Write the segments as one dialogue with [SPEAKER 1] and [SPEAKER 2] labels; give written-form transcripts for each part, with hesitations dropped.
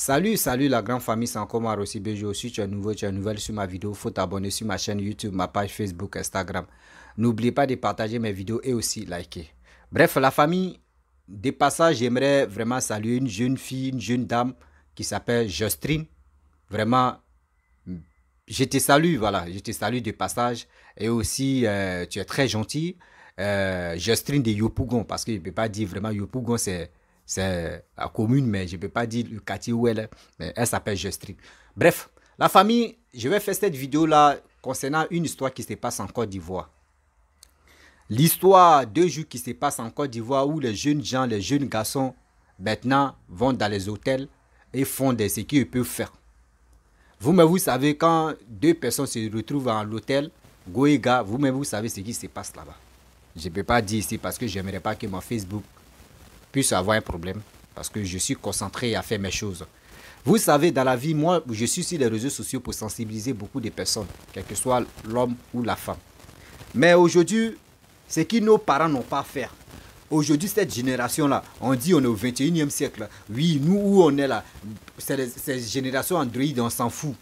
[SPEAKER 1] Salut la grande famille, c'est encore moi Rossi Bejo. Si tu es nouveau, tu es nouvelle sur ma vidéo, faut t'abonner sur ma chaîne YouTube, ma page Facebook, Instagram. N'oublie pas de partager mes vidéos et aussi liker. Bref, la famille, des passages, j'aimerais vraiment saluer une jeune fille, une jeune dame qui s'appelle Justine. Vraiment, je te salue, voilà, je te salue de passage. Et aussi, tu es très gentil. Justine de Yopougon, parce que je ne peux pas dire vraiment Yopougon, c'est la commune, mais je ne peux pas dire le quartier où elle est. Mais elle s'appelle Justine. Bref, la famille, je vais faire cette vidéo-là concernant une histoire qui se passe en Côte d'Ivoire. L'histoire de jours qui se passe en Côte d'Ivoire où les jeunes gens, les jeunes garçons, maintenant, vont dans les hôtels et font ce qu'ils peuvent faire. Vous-même, vous savez, quand deux personnes se retrouvent à l'hôtel, Goïga, vous-même, vous savez ce qui se passe là-bas. Je ne peux pas dire ici parce que je n'aimerais pas que mon Facebook puisse avoir un problème. Parce que je suis concentré à faire mes choses. Vous savez, dans la vie, moi, je suis sur les réseaux sociaux pour sensibiliser beaucoup de personnes, quel que soit l'homme ou la femme. Mais aujourd'hui, ce que nos parents n'ont pas fait. Aujourd'hui, cette génération-là, on dit on est au 21e siècle. Oui, nous où on est là, c'est génération Android, on s'en fout.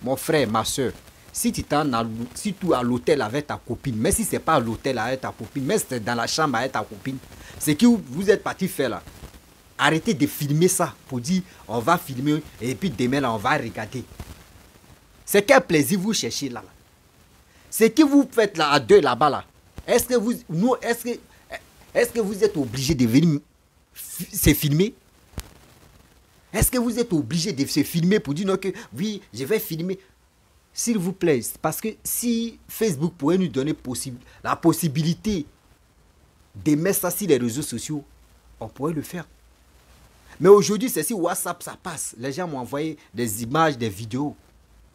[SPEAKER 1] Mon frère, ma soeur, si tu es à l'hôtel avec ta copine, mais si ce n'est pas à l'hôtel avec ta copine, mais c'est dans la chambre avec ta copine, c'est que vous êtes parti faire là. Arrêtez de filmer ça pour dire on va filmer et puis demain là on va regarder. C'est quel plaisir vous cherchez là. Ce que vous faites là à deux là-bas là. Est-ce que vous êtes obligé de venir se filmer? Est-ce que vous êtes obligé de se filmer pour dire non que oui, je vais filmer? S'il vous plaît, parce que si Facebook pourrait nous donner la possibilité de mettre ça sur les réseaux sociaux, on pourrait le faire. Mais aujourd'hui, c'est si WhatsApp, ça passe. Les gens m'ont envoyé des images, des vidéos.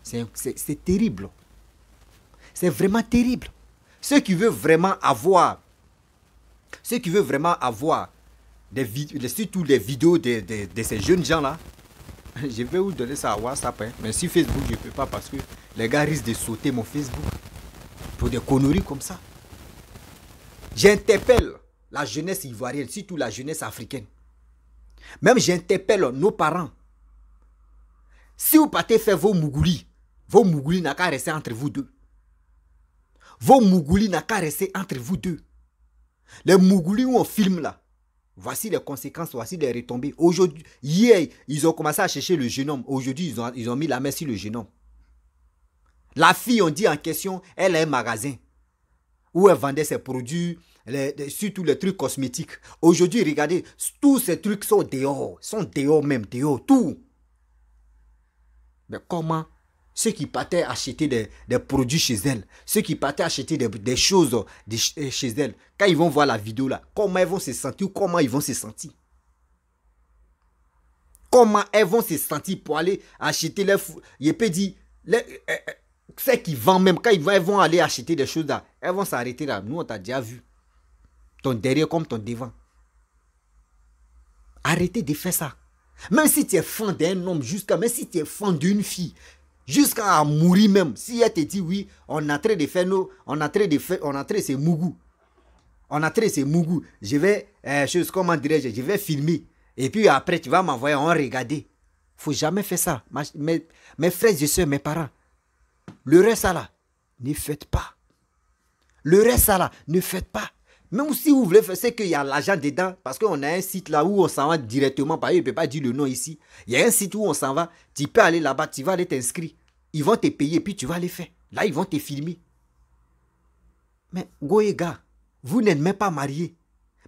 [SPEAKER 1] C'est terrible. C'est vraiment terrible. Ceux qui veulent vraiment avoir surtout les vidéos de ces jeunes gens-là, je vais vous donner ça à WhatsApp. Hein. Mais sur Facebook, je ne peux pas parce que les gars risquent de sauter mon Facebook pour des conneries comme ça. J'interpelle la jeunesse ivoirienne, surtout la jeunesse africaine. Même j'interpelle nos parents. Si vous partez faire vos mougoulis n'a qu'à rester entre vous deux. Vos mougoulis n'a qu'à rester entre vous deux. Les mougoulis où on filme là, voici les conséquences, voici les retombées. Aujourd'hui, hier, ils ont commencé à chercher le jeune homme. Aujourd'hui, ils ont mis la main sur le jeune homme. La fille, on dit en question, elle a un magasin où elle vendait ses produits, surtout les trucs cosmétiques. Aujourd'hui, regardez, tous ces trucs sont dehors même, dehors, tout. Mais comment ceux qui partaient acheter des produits chez elle, ceux qui partaient acheter des choses chez elle, quand ils vont voir la vidéo là, comment ils vont se sentir ou comment ils vont se sentir? Comment elles vont se sentir pour aller acheter les... Je peux dire, ceux qui vendent même, quand elles vont aller acheter des choses là, elles vont s'arrêter là. Nous, on t'a déjà vu. Ton derrière comme ton devant. Arrêtez de faire ça. Même si tu es fan d'un homme, même si tu es fan d'une fille, jusqu'à mourir même, si elle te dit oui, on est en train de faire ces mougous. On a traité ces mougous. Je vais, comment dirais-je, je vais filmer. Et puis après, tu vas m'envoyer, on va regarder. Faut jamais faire ça. Mes frères et soeurs, mes parents. Le reste ça là, ne faites pas. Le reste ça là, ne faites pas. Même si vous voulez faire, c'est qu'il y a l'argent dedans. Parce qu'on a un site là où on s'en va directement. Par exemple, je ne peux pas dire le nom ici. Il y a un site où on s'en va. Tu peux aller là-bas, tu vas aller t'inscrire. Ils vont te payer, puis tu vas les faire. Là, ils vont te filmer. Mais, Goïga, vous n'êtes même pas mariés.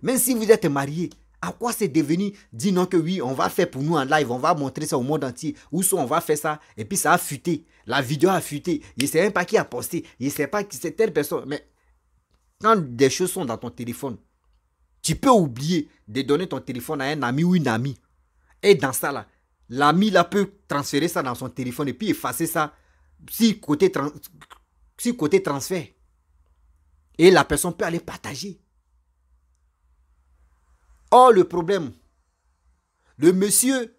[SPEAKER 1] Même si vous êtes mariés, à quoi c'est devenu? Dis non que oui, on va faire pour nous en live, on va montrer ça au monde entier. Ou soit on va faire ça, et puis ça a fuité. La vidéo a fuité. Je ne sais même pas qui a posté. Je ne sais pas qui c'est telle personne. Mais quand des choses sont dans ton téléphone, tu peux oublier de donner ton téléphone à un ami ou une amie. Et dans ça là, l'ami là peut transférer ça dans son téléphone et puis effacer ça si côté transfert. Et la personne peut aller partager. Or, le problème, le monsieur,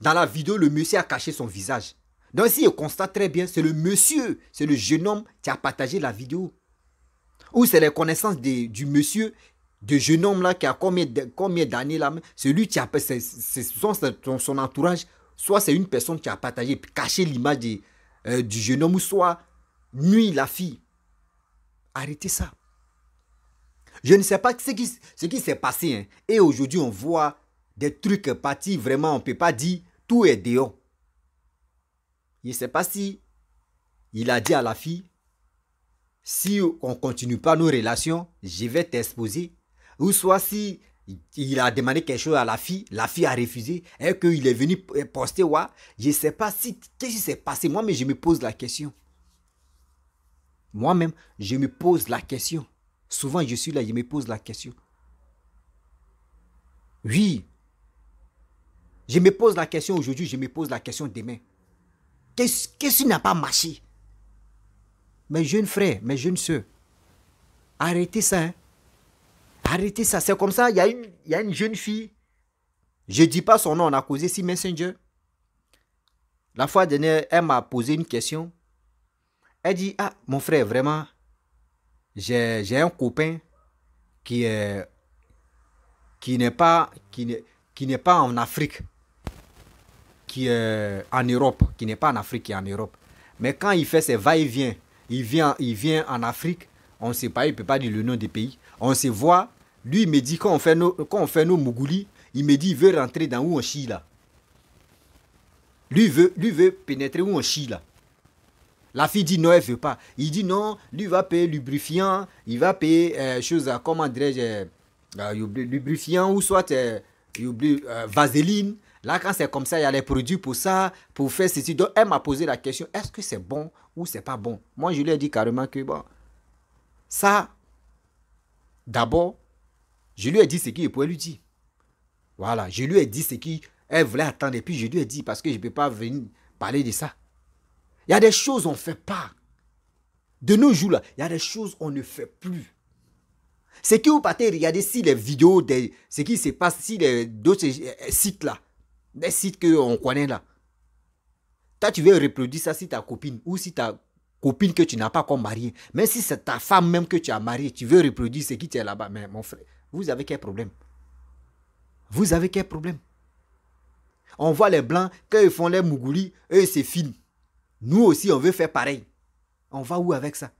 [SPEAKER 1] dans la vidéo, le monsieur a caché son visage. Donc, si on constate très bien, c'est le monsieur, c'est le jeune homme qui a partagé la vidéo. Ou c'est les connaissances du monsieur, du jeune homme là qui a combien d'années là, celui qui a son entourage, soit c'est une personne qui a partagé, caché l'image du jeune homme, ou soit nuit la fille. Arrêtez ça. Je ne sais pas ce qui s'est passé. Hein. Et aujourd'hui, on voit des trucs partis. Vraiment, on ne peut pas dire tout est dehors. Je ne sais pas si il a dit à la fille, si on ne continue pas nos relations, je vais t'exposer. Ou soit si il a demandé quelque chose à la fille a refusé, et qu'il est venu poster, ouais, je ne sais pas si qu'est-ce qui s'est passé. Moi-même, je me pose la question. Moi-même, je me pose la question. Souvent, je suis là, je me pose la question. Oui. Je me pose la question aujourd'hui, je me pose la question demain. Qu'est-ce qui n'a pas marché? Mes jeunes frères, mes jeunes soeurs, arrêtez ça. Hein? Arrêtez ça. C'est comme ça, il y a une jeune fille. Je ne dis pas son nom, on a causé sur Messenger. La fois dernière, elle m'a posé une question. Elle dit, ah, mon frère, vraiment, j'ai un copain qui n'est pas en Afrique, qui est en Europe, qui n'est pas en Afrique, qui est en Europe. Mais quand il fait ses va-et-vient, il vient en Afrique, on ne sait pas, il ne peut pas dire le nom des pays. On se voit, lui il me dit, quand on fait nos mougoulis, il me dit, il veut rentrer dans où on chie là. Lui veut pénétrer où on chie là. La fille dit non, elle ne veut pas. Il dit non, lui va payer lubrifiant, il va payer comment dirais-je, lubrifiant ou soit vaseline. Là, quand c'est comme ça, il y a les produits pour ça, pour faire ceci. Donc, elle m'a posé la question, est-ce que c'est bon ou c'est pas bon? Moi, je lui ai dit carrément que bon, ça, d'abord, je lui ai dit ce qu'il pouvait lui dire. Voilà, je lui ai dit ce qu'elle voulait attendre. Et puis, je lui ai dit, parce que je ne peux pas venir parler de ça. Il y a des choses on ne fait pas. De nos jours, là, il y a des choses on ne fait plus. C'est que vous partez regarder si les vidéos, ce qui se passe, si d'autres sites là, des sites qu'on connaît là. Toi, tu veux reproduire ça si ta copine, ou si ta copine que tu n'as pas comme mariée. Mais si c'est ta femme même que tu as mariée, tu veux reproduire ce qui est là-bas. Mais mon frère, vous avez quel problème? Vous avez quel problème? On voit les blancs, quand ils font les mougoulis, eux, c'est fini. Nous aussi, on veut faire pareil. On va où avec ça?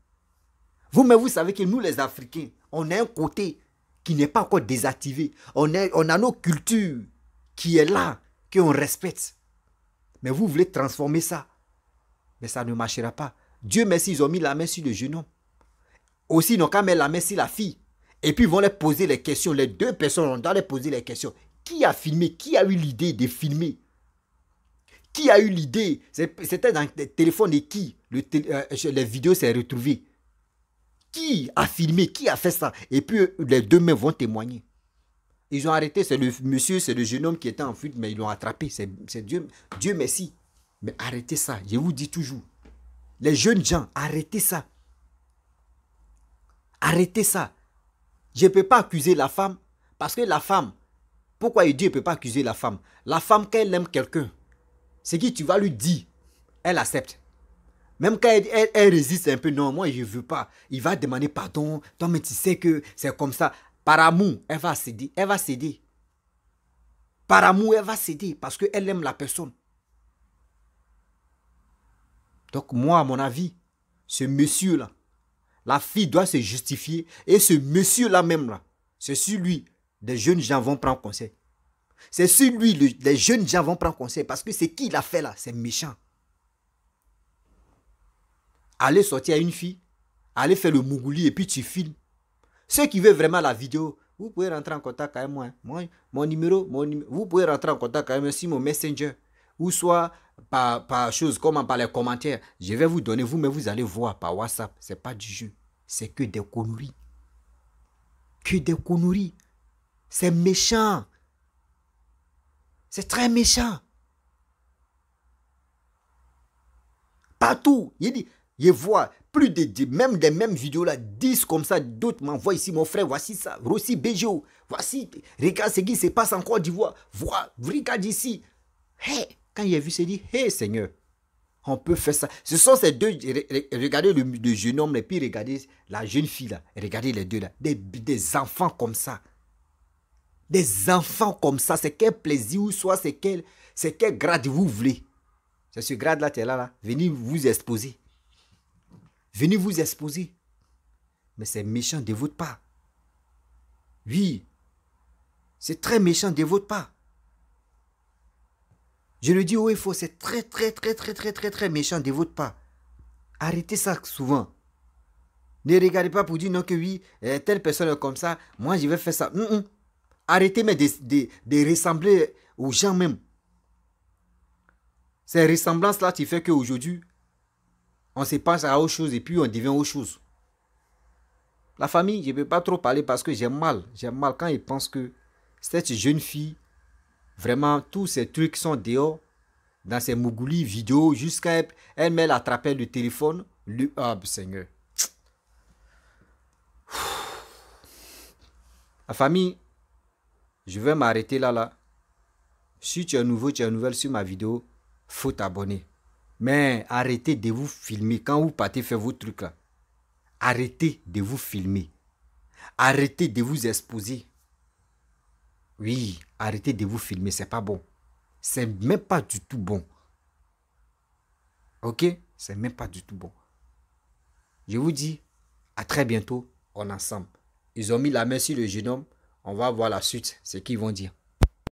[SPEAKER 1] Mais vous savez que nous, les Africains, on a un côté qui n'est pas encore désactivé. On a nos cultures qui est là, qu'on respecte. Mais vous voulez transformer ça. Mais ça ne marchera pas. Dieu merci, ils ont mis la main sur le jeune homme. Aussi, ils n'ont qu'à mettre la main sur la fille. Et puis, ils vont leur poser les questions. Les deux personnes, on doit leur poser les questions. Qui a filmé? Qui a eu l'idée de filmer? Qui a eu l'idée? C'était dans le téléphone de qui les vidéos s'est retrouvées. Qui a filmé? Qui a fait ça? Et puis les deux mains vont témoigner. Ils ont arrêté, c'est le monsieur, c'est le jeune homme qui était en fuite, mais ils l'ont attrapé. C'est Dieu merci. Mais arrêtez ça, je vous dis toujours. Les jeunes gens, arrêtez ça. Arrêtez ça. Je ne peux pas accuser la femme, parce que la femme, pourquoi Dieu ne peut pas accuser la femme? La femme, quand elle aime quelqu'un, ce que tu vas lui dire, elle accepte. Même quand elle résiste un peu, non, moi je ne veux pas. Il va demander pardon. Toi, mais tu sais que c'est comme ça. Par amour, elle va céder. Elle va céder. Par amour, elle va céder parce qu'elle aime la personne. Donc moi, à mon avis, ce monsieur-là, la fille doit se justifier. Et ce monsieur-là même, là, c'est sur lui, des jeunes gens vont prendre conseil. C'est sur lui, les jeunes gens vont prendre conseil parce que c'est qui l'a fait là, c'est méchant. Allez sortir à une fille, allez faire le mougouli et puis tu filmes. Ceux qui veulent vraiment la vidéo, vous pouvez rentrer en contact avec moi. Mon numéro, vous pouvez rentrer en contact avec moi sur mon Messenger. Ou soit par chose, comme par les commentaires. Je vais vous donner, mais vous allez voir par WhatsApp. Ce n'est pas du jeu. C'est que des conneries. Que des conneries. C'est méchant. C'est très méchant. Partout. Il dit, je vois plus même des mêmes vidéos là, 10 comme ça, d'autres m'envoient ici, mon frère, voici ça, Rossi Bejo, voici, regarde ce qui se passe en Côte d'Ivoire, regarde ici. Hey, quand il a vu, il s'est dit, hey Seigneur, on peut faire ça. Ce sont ces deux, regardez le jeune homme, et puis regardez la jeune fille là, regardez les deux là, des enfants comme ça. Des enfants comme ça, c'est quel plaisir, ou soit c'est C'est quel grade vous voulez. C'est ce grade-là, tu es là. Venez vous exposer. Venez vous exposer. Mais c'est méchant de votre part. Oui. C'est très méchant de votre part. Je le dis haut et fort, c'est très méchant de votre part. Arrêtez ça souvent. Ne regardez pas pour dire non que oui, telle personne est comme ça, moi je vais faire ça. Arrêtez mais de ressembler aux gens même. Ces ressemblances-là qui fait qu'aujourd'hui, on se passe à autre chose et puis on devient autre chose. La famille, je ne peux pas trop parler parce que j'ai mal. J'ai mal quand ils pensent que cette jeune fille, vraiment, tous ces trucs sont dehors, dans ces mougoulis vidéo, jusqu'à elle met l'attrapait le téléphone. Ah, Seigneur. La famille, je vais m'arrêter là. Si tu es nouveau, tu es nouvelle sur ma vidéo, faut t'abonner. Mais arrêtez de vous filmer quand vous partez faire vos trucs là. Arrêtez de vous filmer. Arrêtez de vous exposer. Oui, arrêtez de vous filmer, c'est pas bon. C'est même pas du tout bon. Ok? C'est même pas du tout bon. Je vous dis, à très bientôt, on est ensemble. Ils ont mis la main sur le jeune homme. On va voir la suite, ce qu'ils vont dire.